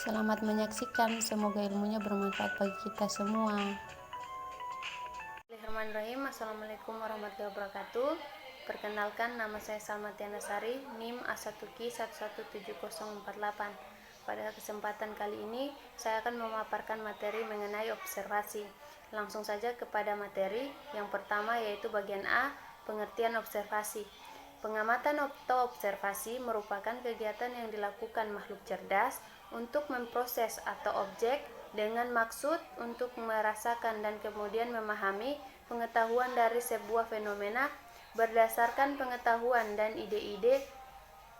Selamat menyaksikan, semoga ilmunya bermanfaat bagi kita semua. Bismillahirrahmanirrahim. Assalamualaikum warahmatullahi wabarakatuh. Perkenalkan, nama saya Salma Tiana Sari, NIM A1Q117048. Pada kesempatan kali ini, saya akan memaparkan materi mengenai observasi. Langsung saja kepada materi. Yang pertama yaitu bagian A, pengertian observasi. Pengamatan atau observasi merupakan kegiatan yang dilakukan makhluk cerdas untuk memproses atau objek dengan maksud untuk merasakan dan kemudian memahami pengetahuan dari sebuah fenomena berdasarkan pengetahuan dan ide-ide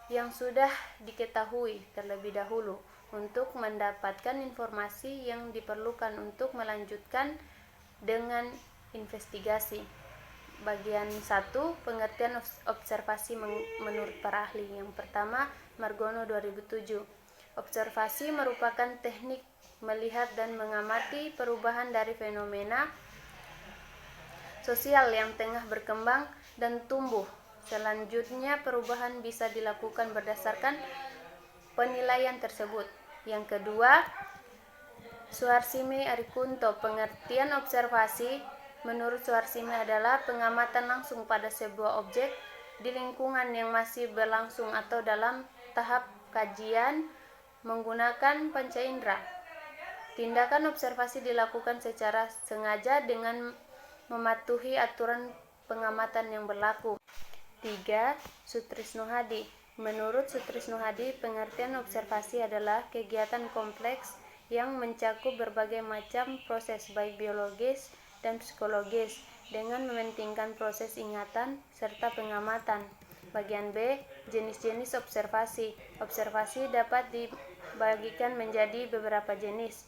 yang sudah diketahui terlebih dahulu untuk mendapatkan informasi yang diperlukan untuk melanjutkan dengan investigasi. Bagian 1, pengertian observasi menurut para ahli. Yang pertama, Margono 2007. Observasi merupakan teknik melihat dan mengamati perubahan dari fenomena sosial yang tengah berkembang dan tumbuh. Selanjutnya, perubahan bisa dilakukan berdasarkan penilaian tersebut. Yang kedua, Suharsimi Arikunto. Pengertian observasi menurut Suharsimi adalah pengamatan langsung pada sebuah objek di lingkungan yang masih berlangsung atau dalam tahap kajian menggunakan panca indera. Tindakan observasi dilakukan secara sengaja dengan mematuhi aturan pengamatan yang berlaku. 3. Sutrisno Hadi. Menurut Sutrisno Hadi, pengertian observasi adalah kegiatan kompleks yang mencakup berbagai macam proses baik biologis dan psikologis dengan mementingkan proses ingatan serta pengamatan. Bagian B, jenis-jenis observasi. Observasi dapat dibagikan menjadi beberapa jenis.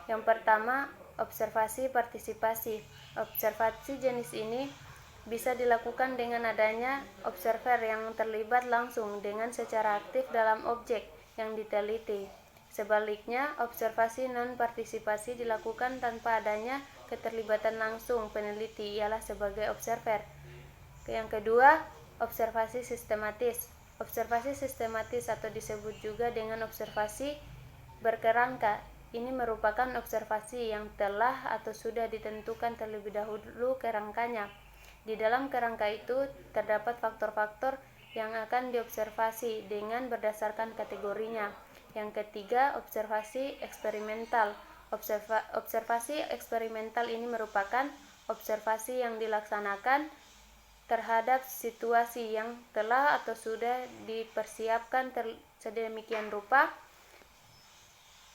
Yang pertama, observasi partisipasi. Observasi jenis ini bisa dilakukan dengan adanya observer yang terlibat langsung dengan secara aktif dalam objek yang diteliti. Sebaliknya, observasi non-partisipasi dilakukan tanpa adanya keterlibatan langsung peneliti, ialah sebagai observer. Yang kedua, observasi sistematis. Observasi sistematis atau disebut juga dengan observasi berkerangka. Ini merupakan observasi yang telah atau sudah ditentukan terlebih dahulu kerangkanya. Di dalam kerangka itu terdapat faktor-faktor yang akan diobservasi dengan berdasarkan kategorinya. Yang ketiga, observasi eksperimental. Observasi eksperimental ini merupakan observasi yang dilaksanakan terhadap situasi yang telah atau sudah dipersiapkan sedemikian rupa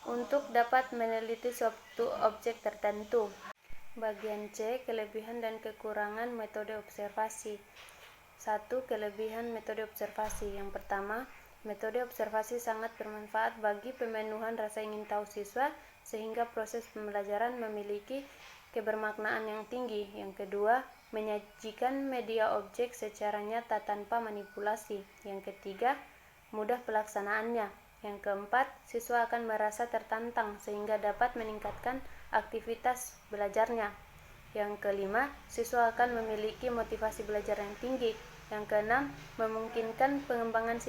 untuk dapat meneliti suatu objek tertentu. Bagian C, kelebihan dan kekurangan metode observasi. 1. Kelebihan metode observasi. Yang pertama, metode observasi sangat bermanfaat bagi pemenuhan rasa ingin tahu siswa sehingga proses pembelajaran memiliki kebermaknaan yang tinggi. Yang kedua, menyajikan media objek secara nyata tanpa manipulasi. Yang ketiga, mudah pelaksanaannya. Yang keempat, siswa akan merasa tertantang sehingga dapat meningkatkan aktivitas belajarnya. Yang kelima, siswa akan memiliki motivasi belajar yang tinggi. Yang keenam, memungkinkan pengembangan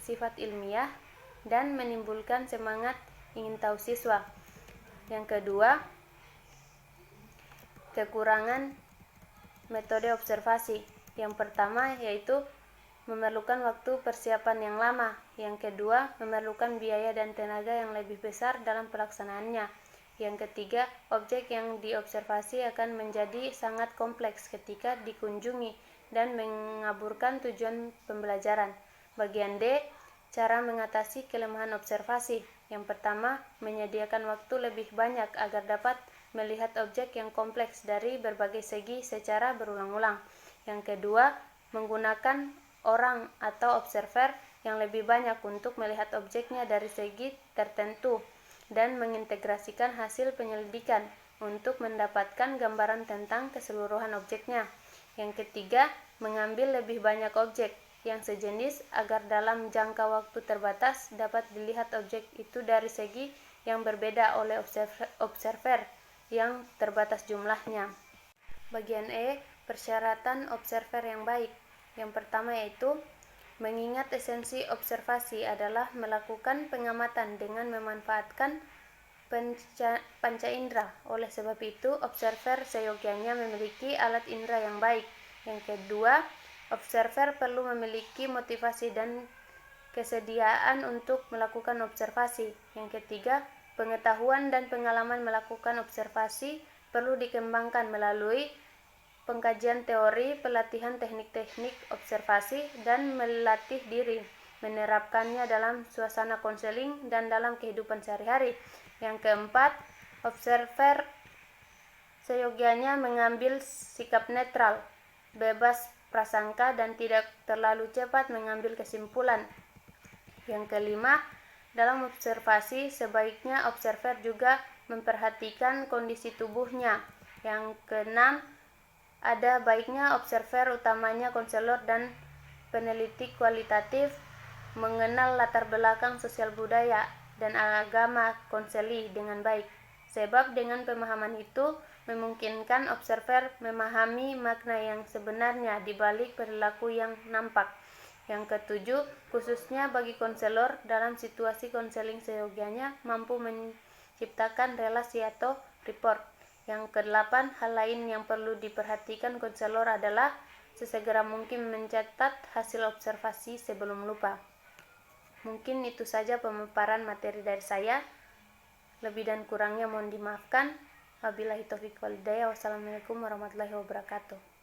sifat ilmiah dan menimbulkan semangat ingin tahu siswa. Yang kedua, kekurangan metode observasi. Yang pertama yaitu memerlukan waktu persiapan yang lama. Yang kedua, memerlukan biaya dan tenaga yang lebih besar dalam pelaksanaannya. Yang ketiga, objek yang diobservasi akan menjadi sangat kompleks ketika dikunjungi dan mengaburkan tujuan pembelajaran. Bagian D, cara mengatasi kelemahan observasi. Yang pertama, menyediakan waktu lebih banyak agar dapat melihat objek yang kompleks dari berbagai segi secara berulang-ulang. Yang kedua, menggunakan orang atau observer yang lebih banyak untuk melihat objeknya dari segi tertentu dan mengintegrasikan hasil penyelidikan untuk mendapatkan gambaran tentang keseluruhan objeknya. Yang ketiga, mengambil lebih banyak objek yang sejenis agar dalam jangka waktu terbatas dapat dilihat objek itu dari segi yang berbeda oleh observer yang terbatas jumlahnya. Bagian E, persyaratan observer yang baik. Yang pertama yaitu Mengingat esensi observasi adalah melakukan pengamatan dengan memanfaatkan panca indera. Oleh sebab itu, observer seyogianya memiliki alat indera yang baik. Yang kedua, observer perlu memiliki motivasi dan kesediaan untuk melakukan observasi. Yang ketiga, pengetahuan dan pengalaman melakukan observasi perlu dikembangkan melalui pengkajian teori, pelatihan teknik-teknik observasi, dan melatih diri menerapkannya dalam suasana konseling dan dalam kehidupan sehari-hari. Yang keempat, observer seyogianya mengambil sikap netral, bebas prasangka, dan tidak terlalu cepat mengambil kesimpulan. Yang kelima, dalam observasi sebaiknya observer juga memperhatikan kondisi tubuhnya. Yang keenam, ada baiknya observer, utamanya konselor dan peneliti kualitatif, mengenal latar belakang sosial budaya dan agama konseli dengan baik, sebab dengan pemahaman itu memungkinkan observer memahami makna yang sebenarnya di balik perilaku yang nampak. Yang ketujuh, khususnya bagi konselor, dalam situasi konseling seyogianya mampu menciptakan relasi atau rapport. Yang kedelapan, hal lain yang perlu diperhatikan konselor adalah sesegera mungkin mencatat hasil observasi sebelum lupa. Mungkin itu saja pemaparan materi dari saya. Lebih dan kurangnya mohon dimaafkan. Wabillahi taufiq wal hidayah. Wassalamualaikum warahmatullahi wabarakatuh.